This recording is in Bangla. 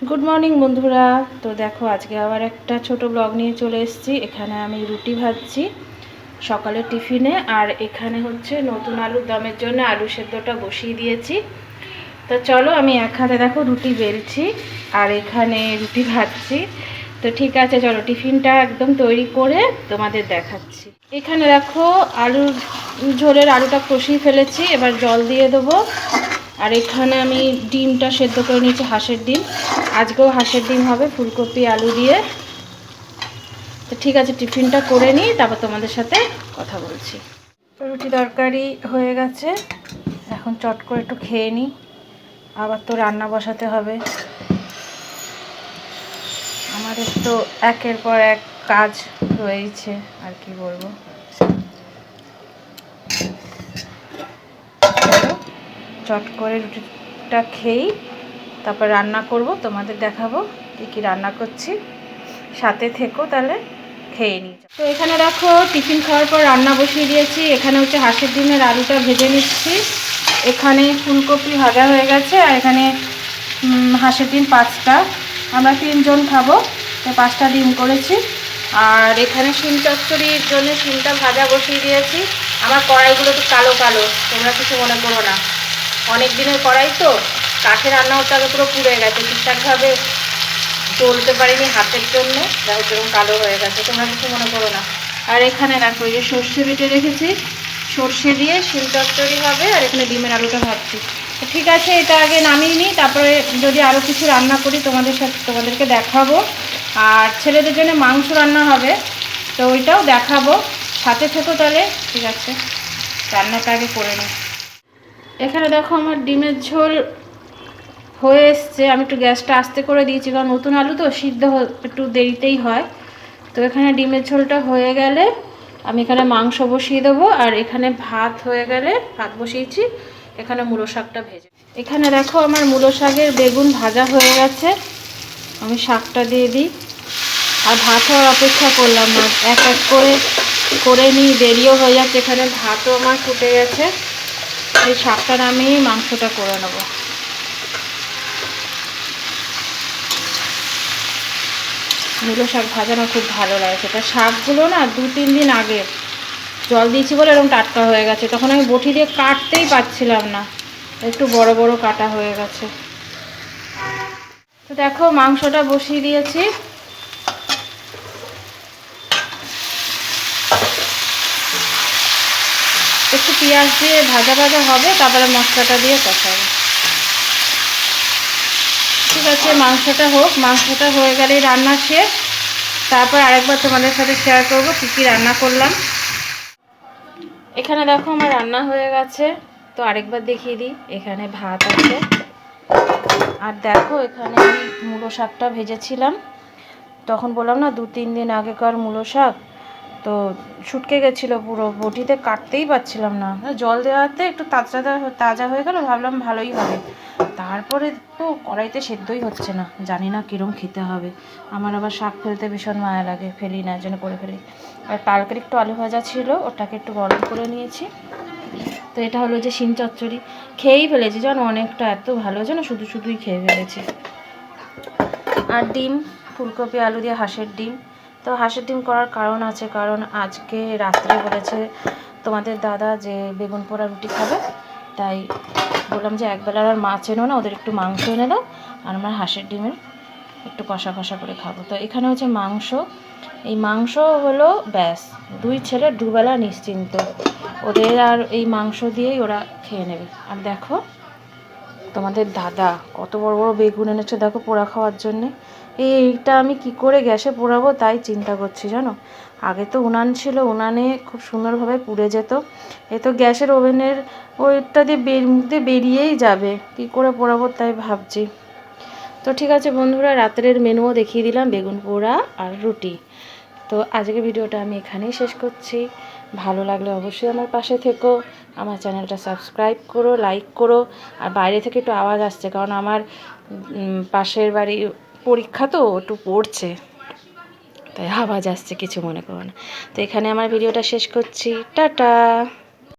গুড মর্নিং বন্ধুরা। তো দেখো আজকে আবার একটা ছোট ব্লগ নিয়ে চলে এসেছি। এখানে আমি রুটি ভাজছি সকালের টিফিনে, আর এখানে হচ্ছে নতুন আলুর দমের জন্য আলু সেদ্ধটা বসিয়ে দিয়েছি। তো চলো আমি এক হাতে দেখো রুটি বেলছি আর এখানে রুটি ভাজছি। তো ঠিক আছে, চলো টিফিনটা একদম তৈরি করে তোমাদের দেখাচ্ছি। এখানে দেখো আলুর ঝোলের আলুটা কষিয়ে ফেলেছি, এবার জল দিয়ে দেবো। আর এখানে আমি ডিমটা সেদ্ধ করে নিয়েছি, হাঁসের ডিম। আজকেও হাঁসের ডিম হবে ফুলকপি আলু দিয়ে। তো ঠিক আছে, টিফিনটা করে নিই, তারপর তোমাদের সাথে কথা বলছি। রুটি তরকারি হয়ে গেছে, এখন চট করে একটু খেয়ে নিই, আবার তো রান্না বসাতে হবে। আমাদের তো একের পর এক কাজ রয়েছে, আর কি বলবো। চট করে রুটিটা খেয়েই তারপর রান্না করব, তোমাদের দেখাবো কী কী রান্না করছি। সাথে থেকো, তাহলে খেয়ে নিই। তো এখানে দেখো টিফিন খাওয়ার পর রান্না বসিয়ে দিয়েছি। এখানে হচ্ছে হাঁসের ডিমের আলুটা ভেজে নিচ্ছি। এখানে ফুলকপি ভাজা হয়ে গেছে, আর এখানে হাঁসের ডিম 5টা, আমরা 3 জন খাবো, তাই 5টা ডিম করেছি। আর এখানে শিম চচ্চড়ির জন্য শিমটা ভাজা বসিয়ে দিয়েছি। আমার কড়াইগুলো তো কালো কালো, তোমরা কিছু মনে করো না। অনেক দিনের কড়াই তো, কাঠে রান্না হতে আগে পুরো পুড়ে গেছে, ঠিকঠাকভাবে চলতে পারিনি হাতের জন্য, যাই হোক এরকম কালো হয়ে গেছে, তোমরা কিছু মনে করো না। আর এখানে দেখো এই যে সর্ষে বেটে রেখেছি, সর্ষে দিয়ে শিম চচ্চড়ি হবে। আর এখানে ডিমের আলুটা ভাজছি। তো ঠিক আছে, এটা আগে নামিয়ে নিই, তারপরে যদি আরও কিছু রান্না করি তোমাদেরকে দেখাবো। আর ছেলেদের জন্য মাংস রান্না হবে, তো ওইটাও দেখাবো, সাথে থেকো তাহলে। ঠিক আছে, রান্নাটা আগে করে নিই। এখানে দেখো আমার ডিমের ঝোল হয়ে এসছে। আমি একটু গ্যাসটা আস্তে করে দিয়েছি, কারণ নতুন আলু তো সিদ্ধ একটু দেরিতেই হয়। তো এখানে ডিমের ঝোলটা হয়ে গেলে আমি এখানে মাংস বসিয়ে দেবো, আর এখানে ভাত হয়ে গেলে ভাত বসিয়েছি। এখানে মূলো শাকটা ভেজে, এখানে দেখো আমার মূলো শাকের বেগুন ভাজা হয়ে গেছে। আমি শাকটা দিয়ে দিই, আর ভাত হওয়ার অপেক্ষা করলাম না, এক এক করে নিই, দেরিও হয়ে যাচ্ছে। এখানে ভাতও আমার ফুটে গেছে, এই শাকটা নামিয়ে মাংসটা করে নেবো। মূলো শাক ভাজানো খুব ভালো লাগে, সেটা শাকগুলো না 2-3 দিন আগে জল দিয়েছি বলে এরকম টাটকা হয়ে গেছে। তখন আমি বটি দিয়ে কাটতেই পারছিলাম না, একটু বড় বড় কাটা হয়ে গেছে। তো দেখো মাংসটা বসিয়ে দিয়েছি। একটু পেঁয়াজ দিয়ে ভাজা ভাজা হবে, তারপরে মশলাটা দিয়ে কষাবো। ঠিক আছে, মাংসটা হোক, মাংসটা হয়ে গেলেই রান্না শেষ। তারপর আরেকবার তোমাদের সাথে শেয়ার করবো কী কী রান্না করলাম। এখানে দেখো আমার রান্না হয়ে গেছে, তো আরেকবার দেখিয়ে দিই। এখানে ভাত আছে, আর দেখো এখানে আমি মূলো শাকটা ভেজেছিলাম। তখন বললাম না 2-3 দিন আগেকার মূলো শাক, তো শুটকে গেছিলো পুরো, বটিতে কাটতেই পারছিলাম না। জল দেওয়াতে একটু তাজা হয়ে গেল, ভাবলাম ভালোই হবে। তারপরে তো কড়াইতে সেদ্ধই হচ্ছে না, জানি না কীরকম খেতে হবে। আমার আবার শাক ফেলতে ভীষণ মায়া লাগে, ফেলি না, যেন করে ফেলি। আর কালকের একটু আলু ভাজা ছিল, ওটাকে একটু গরম করে নিয়েছি। তো এটা হলো যে শিম চচ্চড়ি, খেয়েই ফেলেছি জানো, অনেকটা, এত ভালো যেন শুধুই খেয়ে ফেলেছি। আর ডিম, ফুলকপি আলু দিয়ে হাঁসের ডিম। তো হাঁসের ডিম করার কারণ আছে, কারণ আজকে রাত্রে বলেছে তোমাদের দাদা যে বেগুন পোড়া রুটি খাবে, তাই বললাম যে একবেলার আর মাছ এনো না, ওদের একটু মাংস এনে দাও, আর আমরা হাঁসের ডিমের একটু কষা কষা করে খাবো। তো এখানে হচ্ছে মাংস, এই মাংস হলো ব্যাস, 2 ছেলে দুবেলা নিশ্চিন্ত, ওদের আর এই মাংস দিয়েই ওরা খেয়ে নেবে। আর দেখো তোমাদের দাদা কত বড় বড় বেগুন এনেছে দেখো পোড়া খাওয়ার জন্যে। এইটা আমি কি করে গ্যাসে পোড়াবো তাই চিন্তা করছি জানো। আগে তো উনান ছিল, উনানে খুব সুন্দরভাবে পুড়ে যেত। এ তো গ্যাসের ওভেনের ওইটা দিয়ে মুখ দিয়ে বেরিয়েই যাবে, কি করে পোড়াবো তাই ভাবছি। তো ঠিক আছে বন্ধুরা, রাত্রের মেনুও দেখিয়ে দিলাম, বেগুন পোড়া আর রুটি। তো আজকের ভিডিওটা আমি এখানেই শেষ করছি। ভালো লাগলে অবশ্যই আমার পাশে থেকো, আমার চ্যানেলটা সাবস্ক্রাইব করো, লাইক করো। আর বাইরে থেকে একটু আওয়াজ আসছে, কারণ আমার পাশের বাড়ি পরীক্ষা তো একটু পড়ছে, তাই আওয়াজ আসছে, কিছু মনে করো না। তো এখানে আমার ভিডিওটা শেষ করছি, টাটা।